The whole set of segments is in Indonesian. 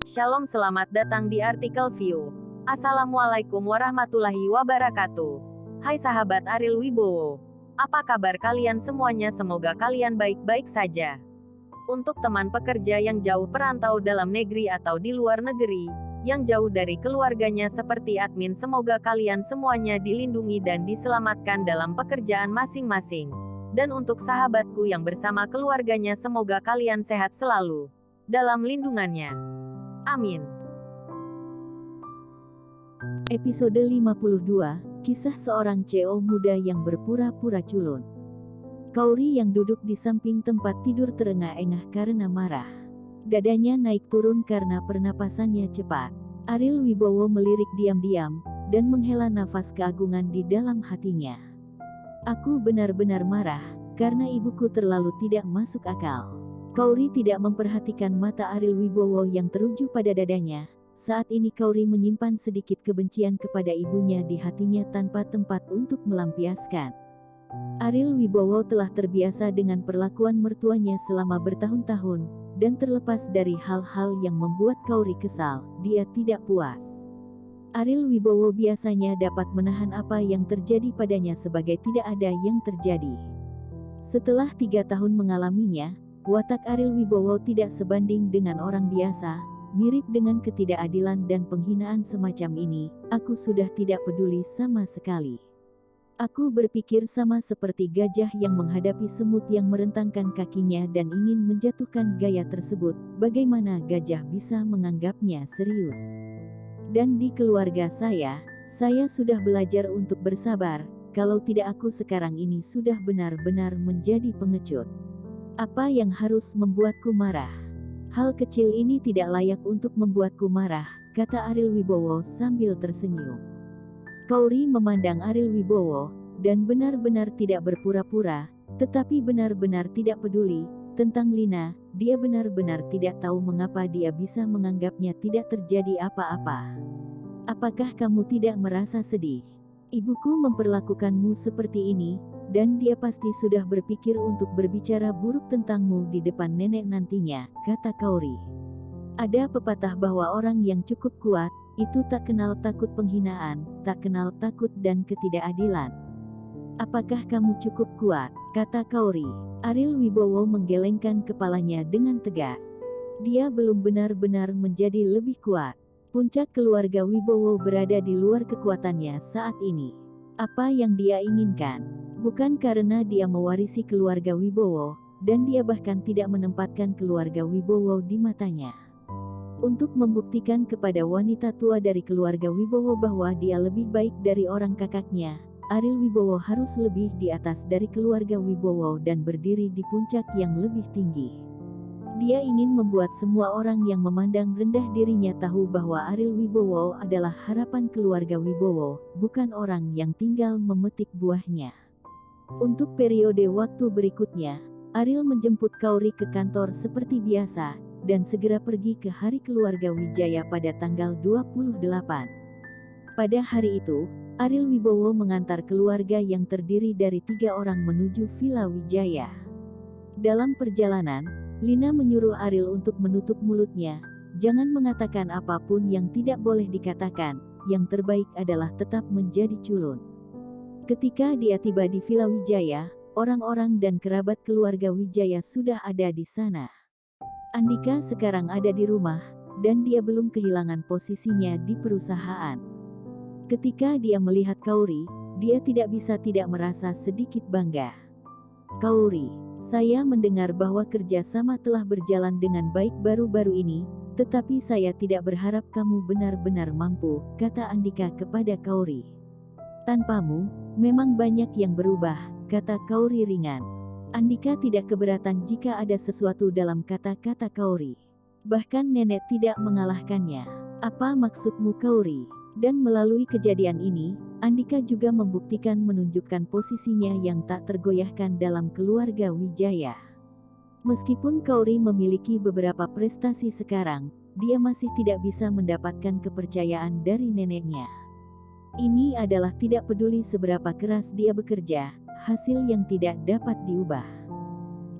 Shalom, selamat datang di artikel View. Assalamualaikum warahmatullahi wabarakatuh. Hai sahabat Ariel Wibowo. Apa kabar kalian semuanya? Semoga kalian baik-baik saja. Untuk teman pekerja yang jauh perantau dalam negeri atau di luar negeri, yang jauh dari keluarganya seperti admin, semoga kalian semuanya dilindungi dan diselamatkan dalam pekerjaan masing-masing. Dan untuk sahabatku yang bersama keluarganya, semoga kalian sehat selalu dalam lindungannya. Amin. Episode 52, Kisah seorang CEO muda yang berpura-pura culun. Kauri yang duduk di samping tempat tidur terengah-engah karena marah. Dadanya naik turun karena pernapasannya cepat. Ariel Wibowo melirik diam-diam, dan menghela nafas keagungan di dalam hatinya. Aku benar-benar marah, karena ibuku terlalu tidak masuk akal. Kauri tidak memperhatikan mata Ariel Wibowo yang teruju pada dadanya. Saat ini Kauri menyimpan sedikit kebencian kepada ibunya di hatinya tanpa tempat untuk melampiaskan. Ariel Wibowo telah terbiasa dengan perlakuan mertuanya selama bertahun-tahun, dan terlepas dari hal-hal yang membuat Kauri kesal, dia tidak puas. Ariel Wibowo biasanya dapat menahan apa yang terjadi padanya sebagai tidak ada yang terjadi. Setelah 3 tahun mengalaminya, watak Ariel Wibowo tidak sebanding dengan orang biasa, mirip dengan ketidakadilan dan penghinaan semacam ini. Aku sudah tidak peduli sama sekali. Aku berpikir sama seperti gajah yang menghadapi semut yang merentangkan kakinya dan ingin menjatuhkan gaya tersebut. Bagaimana gajah bisa menganggapnya serius? Dan di keluarga saya sudah belajar untuk bersabar. Kalau tidak, aku sekarang ini sudah benar-benar menjadi pengecut. Apa yang harus membuatku marah? Hal kecil ini tidak layak untuk membuatku marah, kata Ariel Wibowo sambil tersenyum. Kauri memandang Ariel Wibowo, dan benar-benar tidak berpura-pura, tetapi benar-benar tidak peduli tentang Lina. Dia benar-benar tidak tahu mengapa dia bisa menganggapnya tidak terjadi apa-apa. Apakah kamu tidak merasa sedih? Ibuku memperlakukanmu seperti ini, dan dia pasti sudah berpikir untuk berbicara buruk tentangmu di depan nenek nantinya, kata Kauri. Ada pepatah bahwa orang yang cukup kuat, itu tak kenal takut penghinaan, tak kenal takut dan ketidakadilan. Apakah kamu cukup kuat? Kata Kauri. Ariel Wibowo menggelengkan kepalanya dengan tegas. Dia belum benar-benar menjadi lebih kuat. Puncak keluarga Wibowo berada di luar kekuatannya saat ini. Apa yang dia inginkan? Bukan karena dia mewarisi keluarga Wibowo, dan dia bahkan tidak menempatkan keluarga Wibowo di matanya. Untuk membuktikan kepada wanita tua dari keluarga Wibowo bahwa dia lebih baik dari orang kakaknya, Ariel Wibowo harus lebih di atas dari keluarga Wibowo dan berdiri di puncak yang lebih tinggi. Dia ingin membuat semua orang yang memandang rendah dirinya tahu bahwa Ariel Wibowo adalah harapan keluarga Wibowo, bukan orang yang tinggal memetik buahnya. Untuk periode waktu berikutnya, Ariel menjemput Kauri ke kantor seperti biasa, dan segera pergi ke hari keluarga Wijaya pada tanggal 28. Pada hari itu, Ariel Wibowo mengantar keluarga yang terdiri dari 3 orang menuju Villa Wijaya. Dalam perjalanan, Lina menyuruh Ariel untuk menutup mulutnya. Jangan mengatakan apapun yang tidak boleh dikatakan, yang terbaik adalah tetap menjadi culun. Ketika dia tiba di Villa Wijaya, orang-orang dan kerabat keluarga Wijaya sudah ada di sana. Andika sekarang ada di rumah, dan dia belum kehilangan posisinya di perusahaan. Ketika dia melihat Kauri, dia tidak bisa tidak merasa sedikit bangga. Kauri, saya mendengar bahwa kerjasama telah berjalan dengan baik baru-baru ini, tetapi saya tidak berharap kamu benar-benar mampu, kata Andika kepada Kauri. Tanpamu, memang banyak yang berubah, kata Kauri ringan. Andika tidak keberatan jika ada sesuatu dalam kata-kata Kauri. Bahkan nenek tidak mengalahkannya. Apa maksudmu, Kauri? Dan melalui kejadian ini, Andika juga membuktikan menunjukkan posisinya yang tak tergoyahkan dalam keluarga Wijaya. Meskipun Kauri memiliki beberapa prestasi sekarang, dia masih tidak bisa mendapatkan kepercayaan dari neneknya. Ini adalah tidak peduli seberapa keras dia bekerja, hasil yang tidak dapat diubah.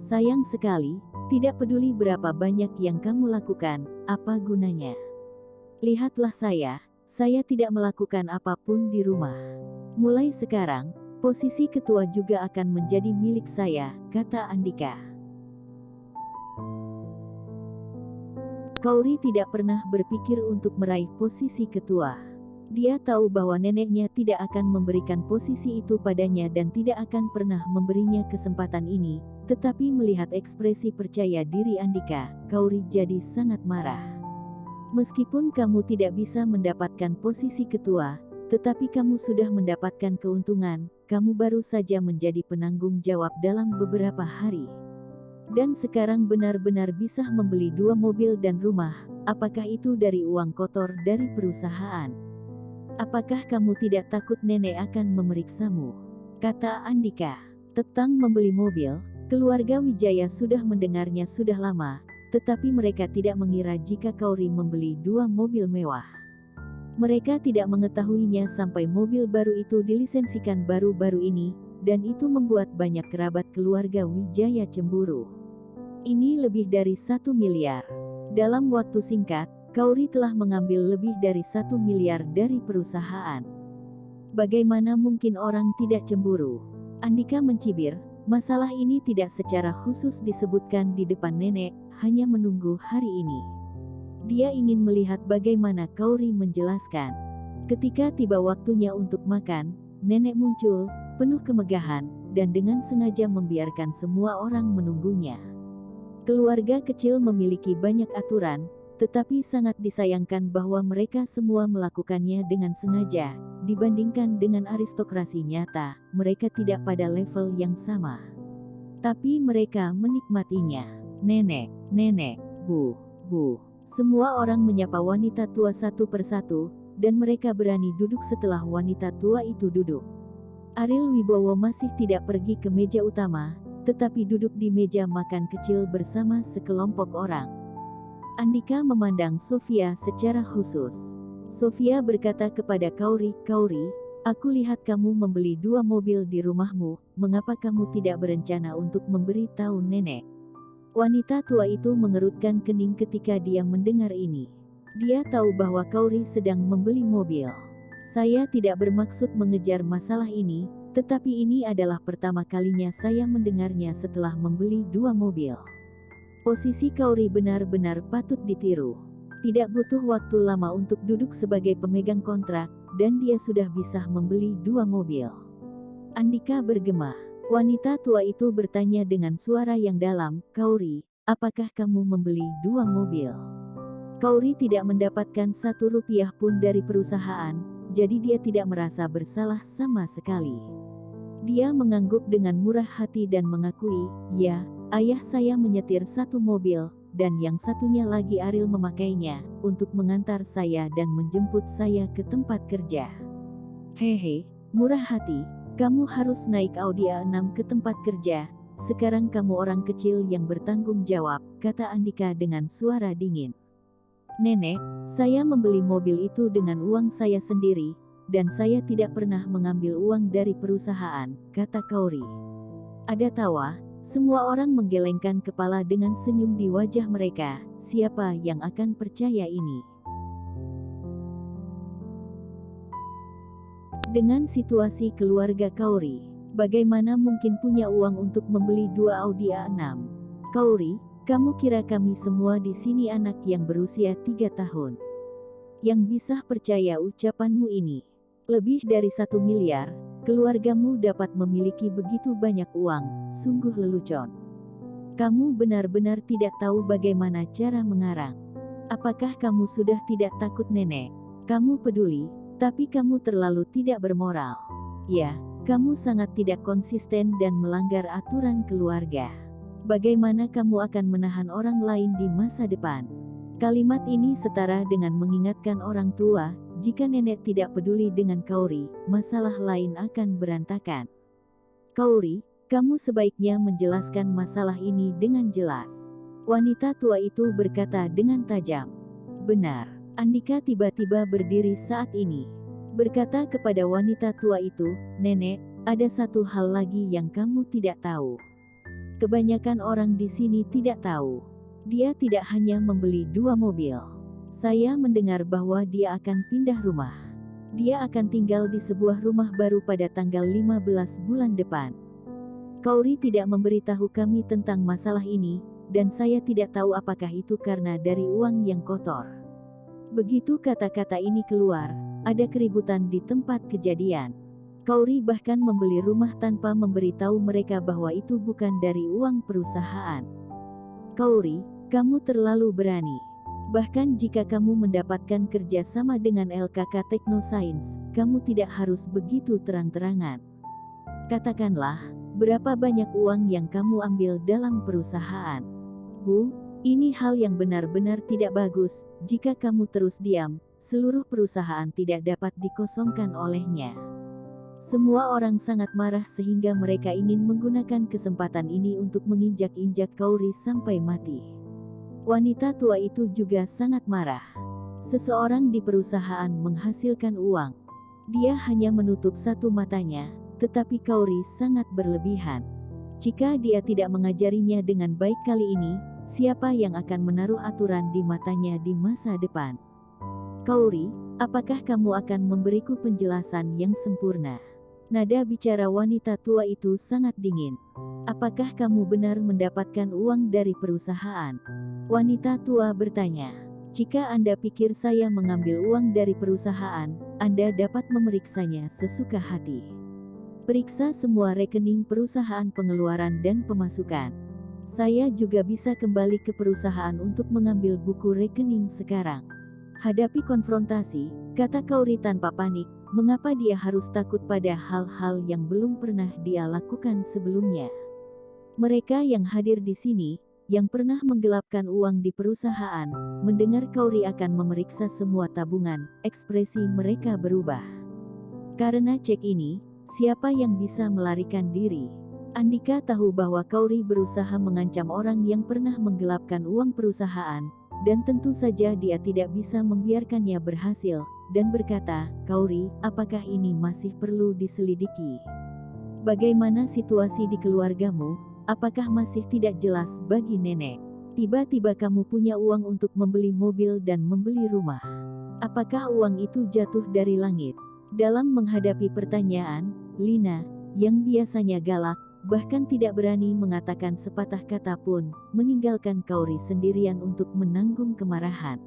Sayang sekali, Tidak peduli berapa banyak yang kamu lakukan, apa gunanya? Lihatlah saya tidak melakukan apapun di rumah. Mulai sekarang, posisi ketua juga akan menjadi milik saya, kata Andika. Kauri tidak pernah berpikir untuk meraih posisi ketua. Dia tahu bahwa neneknya tidak akan memberikan posisi itu padanya dan tidak akan pernah memberinya kesempatan ini. Tetapi melihat ekspresi percaya diri Andika, Kauri jadi sangat marah. Meskipun kamu tidak bisa mendapatkan posisi ketua, tetapi kamu sudah mendapatkan keuntungan, kamu baru saja menjadi penanggung jawab dalam beberapa hari. Dan sekarang benar-benar bisa membeli 2 mobil dan rumah, apakah itu dari uang kotor dari perusahaan? Apakah kamu tidak takut nenek akan memeriksamu? Kata Andika. Tentang membeli mobil, keluarga Wijaya sudah mendengarnya sudah lama, tetapi mereka tidak mengira jika Kauri membeli 2 mobil mewah. Mereka tidak mengetahuinya sampai mobil baru itu dilisensikan baru-baru ini, dan itu membuat banyak kerabat keluarga Wijaya cemburu. Ini lebih dari 1 miliar. Dalam waktu singkat, Kauri telah mengambil lebih dari 1 miliar dari perusahaan. Bagaimana mungkin orang tidak cemburu? Andika mencibir, masalah ini tidak secara khusus disebutkan di depan nenek, hanya menunggu hari ini. Dia ingin melihat bagaimana Kauri menjelaskan. Ketika tiba waktunya untuk makan, nenek muncul, penuh kemegahan, dan dengan sengaja membiarkan semua orang menunggunya. Keluarga kecil memiliki banyak aturan, tetapi sangat disayangkan bahwa mereka semua melakukannya dengan sengaja. Dibandingkan dengan aristokrasi nyata, mereka tidak pada level yang sama. Tapi mereka menikmatinya. Nenek, nenek, bu, bu. Semua orang menyapa wanita tua satu persatu, dan mereka berani duduk setelah wanita tua itu duduk. Aril Wibowo masih tidak pergi ke meja utama, tetapi duduk di meja makan kecil bersama sekelompok orang. Andika memandang Sofia secara khusus. Sofia berkata kepada Kauri, "Kauri, aku lihat kamu membeli 2 mobil di rumahmu, mengapa kamu tidak berencana untuk memberi tahu nenek?" Wanita tua itu mengerutkan kening ketika dia mendengar ini. Dia tahu bahwa Kauri sedang membeli mobil. Saya tidak bermaksud mengejar masalah ini, tetapi ini adalah pertama kalinya saya mendengarnya setelah membeli 2 mobil. Posisi Kauri benar-benar patut ditiru. Tidak butuh waktu lama untuk duduk sebagai pemegang kontrak, dan dia sudah bisa membeli 2 mobil. Andika bergema. Wanita tua itu bertanya dengan suara yang dalam, "Kauri, apakah kamu membeli 2 mobil?" Kauri tidak mendapatkan 1 rupiah pun dari perusahaan, jadi dia tidak merasa bersalah sama sekali. Dia mengangguk dengan murah hati dan mengakui, "Ya, ayah saya menyetir 1 mobil, dan yang satunya lagi Aril memakainya, untuk mengantar saya dan menjemput saya ke tempat kerja." "Hehe, murah hati, kamu harus naik Audi A6 ke tempat kerja, sekarang kamu orang kecil yang bertanggung jawab," kata Andika dengan suara dingin. "Nenek, saya membeli mobil itu dengan uang saya sendiri, dan saya tidak pernah mengambil uang dari perusahaan," kata Kauri. Ada tawa, semua orang menggelengkan kepala dengan senyum di wajah mereka. Siapa yang akan percaya ini? Dengan situasi keluarga Kauri, bagaimana mungkin punya uang untuk membeli 2 Audi A6? "Kauri, kamu kira kami semua di sini anak yang berusia 3 tahun? Yang bisa percaya ucapanmu ini? Lebih dari 1 miliar, keluargamu dapat memiliki begitu banyak uang, sungguh lelucon. Kamu benar-benar tidak tahu bagaimana cara mengarang. Apakah kamu sudah tidak takut nenek? Kamu peduli, tapi kamu terlalu tidak bermoral. Ya, kamu sangat tidak konsisten dan melanggar aturan keluarga. Bagaimana kamu akan menahan orang lain di masa depan?" Kalimat ini setara dengan mengingatkan orang tua, jika nenek tidak peduli dengan Kauri, masalah lain akan berantakan. "Kauri, kamu sebaiknya menjelaskan masalah ini dengan jelas," wanita tua itu berkata dengan tajam. "Benar." Andika tiba-tiba berdiri saat ini. Berkata kepada wanita tua itu, "Nenek, ada satu hal lagi yang kamu tidak tahu. Kebanyakan orang di sini tidak tahu. Dia tidak hanya membeli 2 mobil. Saya mendengar bahwa dia akan pindah rumah. Dia akan tinggal di sebuah rumah baru pada tanggal 15 bulan depan. Kauri tidak memberitahu kami tentang masalah ini, dan saya tidak tahu apakah itu karena dari uang yang kotor. Begitu kata-kata ini keluar, ada keributan di tempat kejadian. Kauri bahkan membeli rumah tanpa memberitahu mereka bahwa itu bukan dari uang perusahaan. Kauri, kamu terlalu berani. Bahkan jika kamu mendapatkan kerja sama dengan LKK Technoscience, kamu tidak harus begitu terang-terangan. Katakanlah, berapa banyak uang yang kamu ambil dalam perusahaan? Bu, ini hal yang benar-benar tidak bagus. Jika kamu terus diam, seluruh perusahaan tidak dapat dikosongkan olehnya. Semua orang sangat marah sehingga mereka ingin menggunakan kesempatan ini untuk menginjak-injak Kauri sampai mati. Wanita tua itu juga sangat marah. Seseorang di perusahaan menghasilkan uang. Dia hanya menutup satu matanya, tetapi Kauri sangat berlebihan. Jika dia tidak mengajarinya dengan baik kali ini, siapa yang akan menaruh aturan di matanya di masa depan? Kauri, apakah kamu akan memberiku penjelasan yang sempurna? Nada bicara wanita tua itu sangat dingin. Apakah kamu benar mendapatkan uang dari perusahaan? Wanita tua bertanya. Jika Anda pikir saya mengambil uang dari perusahaan, Anda dapat memeriksanya sesuka hati. Periksa semua rekening perusahaan pengeluaran dan pemasukan. Saya juga bisa kembali ke perusahaan untuk mengambil buku rekening sekarang. Hadapi konfrontasi, kata Kauri tanpa panik. Mengapa dia harus takut pada hal-hal yang belum pernah dia lakukan sebelumnya? Mereka yang hadir di sini, yang pernah menggelapkan uang di perusahaan, mendengar Kauri akan memeriksa semua tabungan, ekspresi mereka berubah. Karena cek ini, siapa yang bisa melarikan diri? Andika tahu bahwa Kauri berusaha mengancam orang yang pernah menggelapkan uang perusahaan, dan tentu saja dia tidak bisa membiarkannya berhasil, dan berkata, Kauri, apakah ini masih perlu diselidiki? Bagaimana situasi di keluargamu? Apakah masih tidak jelas bagi nenek? Tiba-tiba kamu punya uang untuk membeli mobil dan membeli rumah. Apakah uang itu jatuh dari langit? Dalam menghadapi pertanyaan, Lina, yang biasanya galak, bahkan tidak berani mengatakan sepatah kata pun, meninggalkan Kauri sendirian untuk menanggung kemarahan.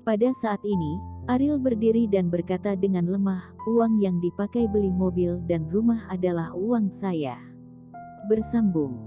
Pada saat ini, Ariel berdiri dan berkata dengan lemah, uang yang dipakai beli mobil dan rumah adalah uang saya. Bersambung.